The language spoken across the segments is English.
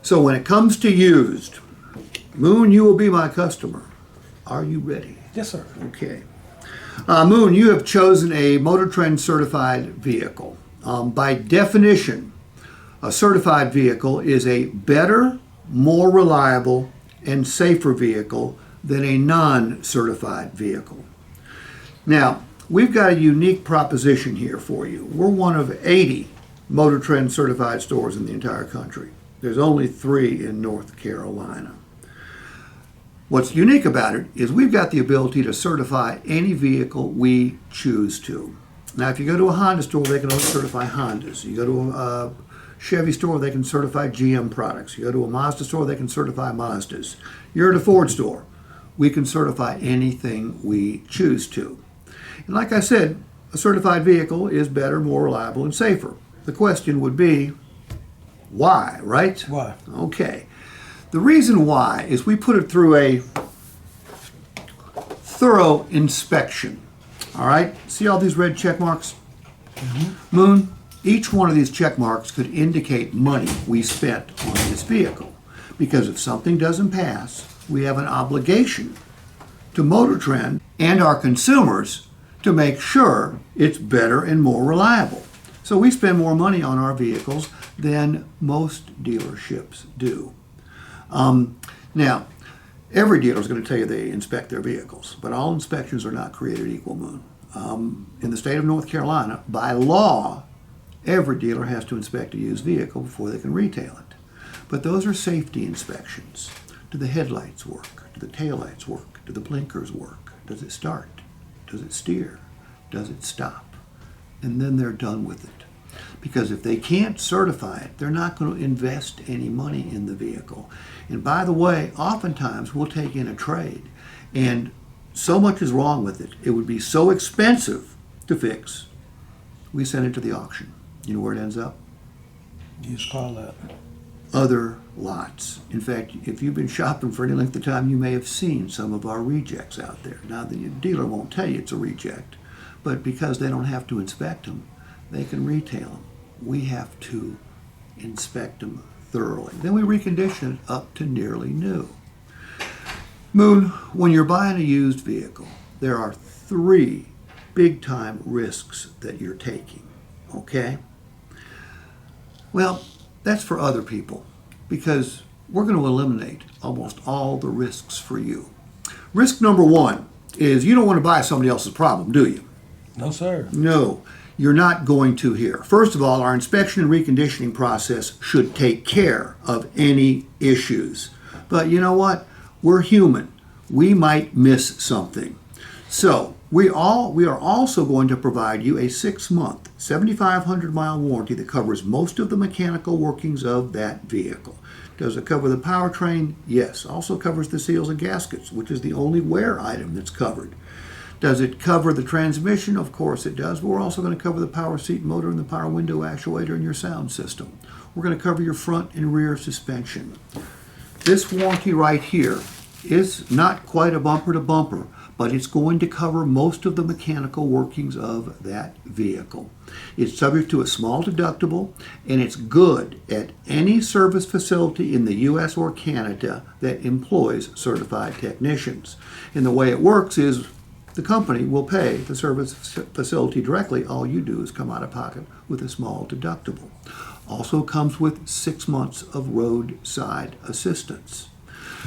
So when it comes to used, Moon, you will be my customer. Are you ready? Yes, sir. Okay. Moon, you have chosen a MOTORTREND certified vehicle. By definition, a certified vehicle is a better, more reliable, and safer vehicle than a non-certified vehicle. Now, we've got a unique proposition here for you. We're one of 80 MOTORTREND certified stores in the entire country. There's only 3 in North Carolina. What's unique about it is we've got the ability to certify any vehicle we choose to. Now, if you go to a Honda store, they can only certify Hondas. You go to a Chevy store, they can certify GM products. You go to a Mazda store, they can certify Mazdas. You're at a Ford store, we can certify anything we choose to. And like I said, a certified vehicle is better, more reliable, and safer. The question would be, why, right? Why? Okay. The reason why is we put it through a thorough inspection. All right? See all these red check marks? Moon, each one of these check marks could indicate money we spent on this vehicle. Because if something doesn't pass, we have an obligation to MOTORTREND and our consumers to make sure it's better and more reliable. So we spend more money on our vehicles than most dealerships do. Now, every dealer is going to tell you they inspect their vehicles, but all inspections are not created equal, Moon. In the state of North Carolina, by law, every dealer has to inspect a used vehicle before they can retail it. But those are safety inspections. Do the headlights work? Do the taillights work? Do the blinkers work? Does it start? Does it steer? Does it stop? And then they're done with it. Because if they can't certify it, they're not going to invest any money in the vehicle. And by the way, oftentimes we'll take in a trade, and so much is wrong with it, it would be so expensive to fix, we send it to the auction. You know where it ends up? You just call that. Other lots. In fact, if you've been shopping for any length of time, you may have seen some of our rejects out there. Now, the dealer won't tell you it's a reject, but because they don't have to inspect them, they can retail them. We have to inspect them thoroughly. Then we recondition it up to nearly new. Moon, when you're buying a used vehicle, there are 3 big-time risks that you're taking, okay? Well, that's for other people, because we're going to eliminate almost all the risks for you. Risk number 1 is you don't want to buy somebody else's problem, do you? No, sir. No, you're not going to here. First of all, our inspection and reconditioning process should take care of any issues. But you know what? We're human. We might miss something. So we are also going to provide you a 6-month, 7,500-mile warranty that covers most of the mechanical workings of that vehicle. Does it cover the powertrain? Yes. Also covers the seals and gaskets, which is the only wear item that's covered. Does it cover the transmission? Of course it does. But we're also going to cover the power seat motor and the power window actuator and your sound system. We're going to cover your front and rear suspension. This warranty right here is not quite a bumper to bumper, but it's going to cover most of the mechanical workings of that vehicle. It's subject to a small deductible, and it's good at any service facility in the U.S. or Canada that employs certified technicians. And the way it works is the company will pay the service facility directly. All you do is come out of pocket with a small deductible. Also comes with 6 months of roadside assistance.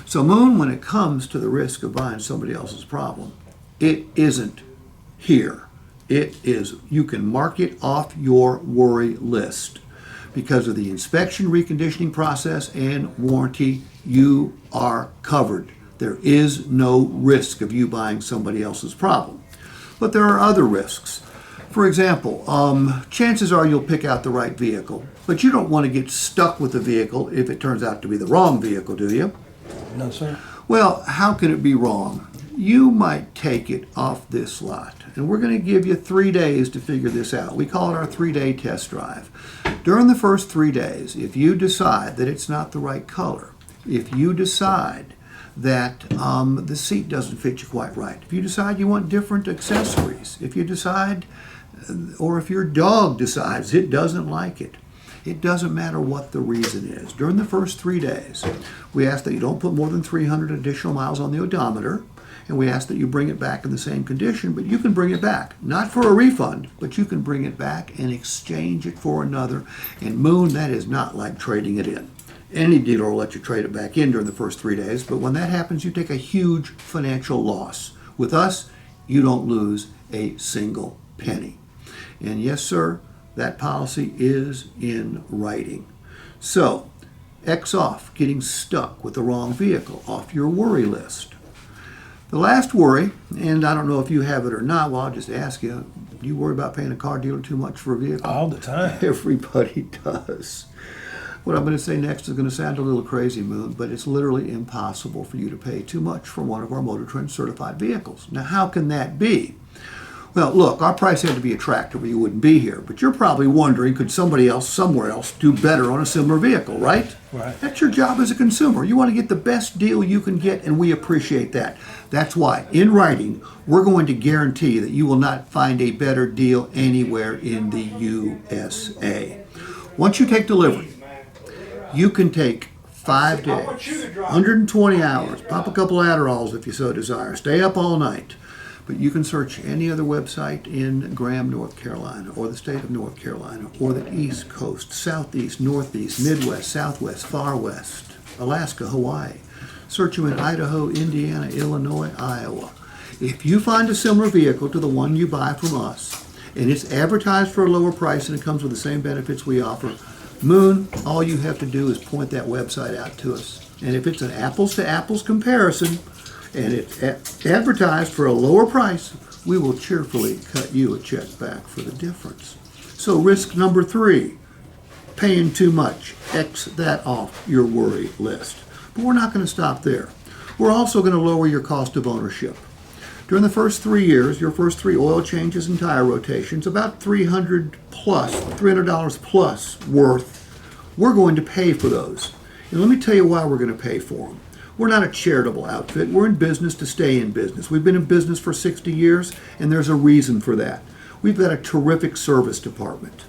So Moon, when it comes to the risk of buying somebody else's problem, it isn't here. It is, you can mark it off your worry list. Because of the inspection, reconditioning process, and warranty, you are covered. There is no risk of you buying somebody else's problem. But there are other risks. For example, chances are you'll pick out the right vehicle, but you don't want to get stuck with the vehicle if it turns out to be the wrong vehicle, do you? No, sir. Well, how can it be wrong? You might take it off this lot, and we're going to give you 3 days to figure this out. We call it our 3-day test drive. During the first 3 days, if you decide that it's not the right color, if you decide that the seat doesn't fit you quite right, if you decide you want different accessories, if you decide, or if your dog decides it doesn't like it, It doesn't matter what the reason is. During the first 3 days, we ask that you don't put more than 300 additional miles on the odometer, and we ask that you bring it back in the same condition, but you can bring it back. Not for a refund, but you can bring it back and exchange it for another. And Moon, that is not like trading it in. Any dealer will let you trade it back in during the first 3 days, but when that happens, you take a huge financial loss. With us, you don't lose a single penny. And yes, sir, that policy is in writing. So, X off getting stuck with the wrong vehicle off your worry list. The last worry, and I don't know if you have it or not, well, I'll just ask you, do you worry about paying a car dealer too much for a vehicle? All the time. Everybody does. What I'm going to say next is going to sound a little crazy, Moon, but it's literally impossible for you to pay too much for one of our MOTORTREND certified vehicles. Now, how can that be? Well, look, our price had to be attractive or you wouldn't be here, but you're probably wondering, could somebody else somewhere else do better on a similar vehicle, right? Right. That's your job as a consumer. You want to get the best deal you can get, and we appreciate that. That's why, in writing, we're going to guarantee that you will not find a better deal anywhere in the USA. Once you take delivery, you can take 5 days, 120 hours, pop a couple Adderalls if you so desire, stay up all night. But you can search any other website in Graham, North Carolina, or the state of North Carolina, or the East Coast, Southeast, Northeast, Midwest, Southwest, Far West, Alaska, Hawaii. Search them in Idaho, Indiana, Illinois, Iowa. If you find a similar vehicle to the one you buy from us, and it's advertised for a lower price and it comes with the same benefits we offer, Moon, all you have to do is point that website out to us. And if it's an apples to apples comparison, and it's advertised for a lower price, we will cheerfully cut you a check back for the difference. So risk number 3, paying too much. X that off your worry list. But we're not going to stop there. We're also going to lower your cost of ownership. During the first 3 years, your first 3 oil changes and tire rotations, about $300 plus worth, we're going to pay for those. And let me tell you why we're going to pay for them. We're not a charitable outfit. We're in business to stay in business. We've been in business for 60 years, and there's a reason for that. We've got a terrific service department.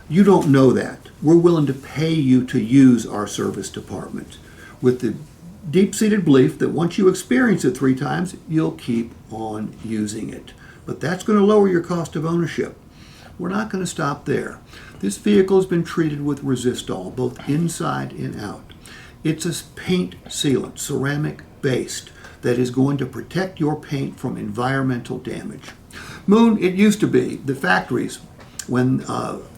You don't know that. We're willing to pay you to use our service department with the deep-seated belief that once you experience it 3 times, you'll keep on using it. But that's going to lower your cost of ownership. We're not going to stop there. This vehicle has been treated with Resistol, both inside and out. It's a paint sealant, ceramic based, that is going to protect your paint from environmental damage. Moon, it used to be the factories, when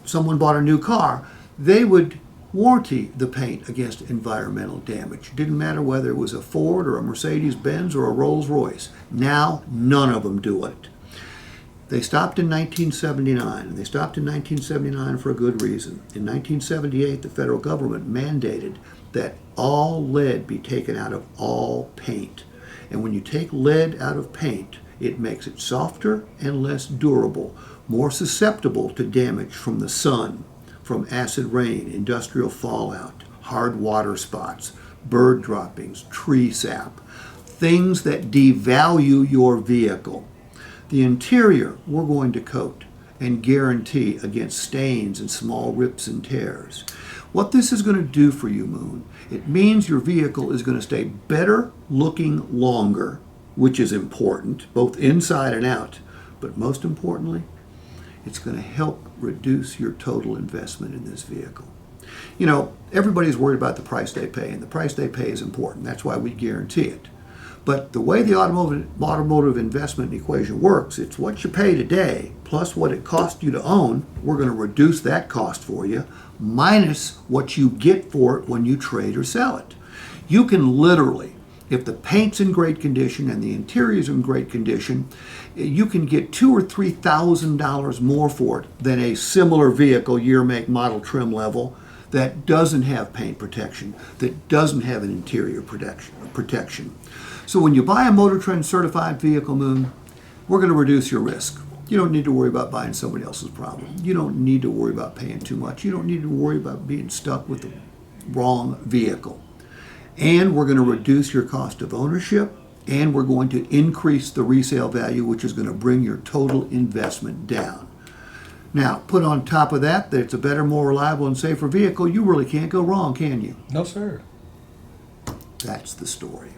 someone bought a new car, they would warranty the paint against environmental damage. It didn't matter whether it was a Ford or a Mercedes-Benz or a Rolls-Royce. Now, none of them do it. They stopped in 1979, and they stopped in 1979 for a good reason. In 1978, the federal government mandated that all lead be taken out of all paint. And when you take lead out of paint, it makes it softer and less durable, more susceptible to damage from the sun, from acid rain, industrial fallout, hard water spots, bird droppings, tree sap, things that devalue your vehicle. The interior we're going to coat and guarantee against stains and small rips and tears. What this is going to do for you, Moon, it means your vehicle is going to stay better looking longer, which is important, both inside and out. But most importantly, it's going to help reduce your total investment in this vehicle. You know, everybody's worried about the price they pay, and the price they pay is important. That's why we guarantee it. But the way the automotive investment equation works, it's what you pay today plus what it costs you to own. We're going to reduce that cost for you, minus what you get for it when you trade or sell it. You can literally, if the paint's in great condition and the interior's in great condition, you can get $2,000 or $3,000 more for it than a similar vehicle, year, make, model, trim level, that doesn't have paint protection, that doesn't have an interior protection. So when you buy a MOTORTREND certified vehicle, Moon, we're going to reduce your risk. You don't need to worry about buying somebody else's problem. You don't need to worry about paying too much. You don't need to worry about being stuck with the wrong vehicle. And we're going to reduce your cost of ownership, and we're going to increase the resale value, which is going to bring your total investment down. Now, put on top of that it's a better, more reliable, and safer vehicle, you really can't go wrong, can you? No, sir. That's the story.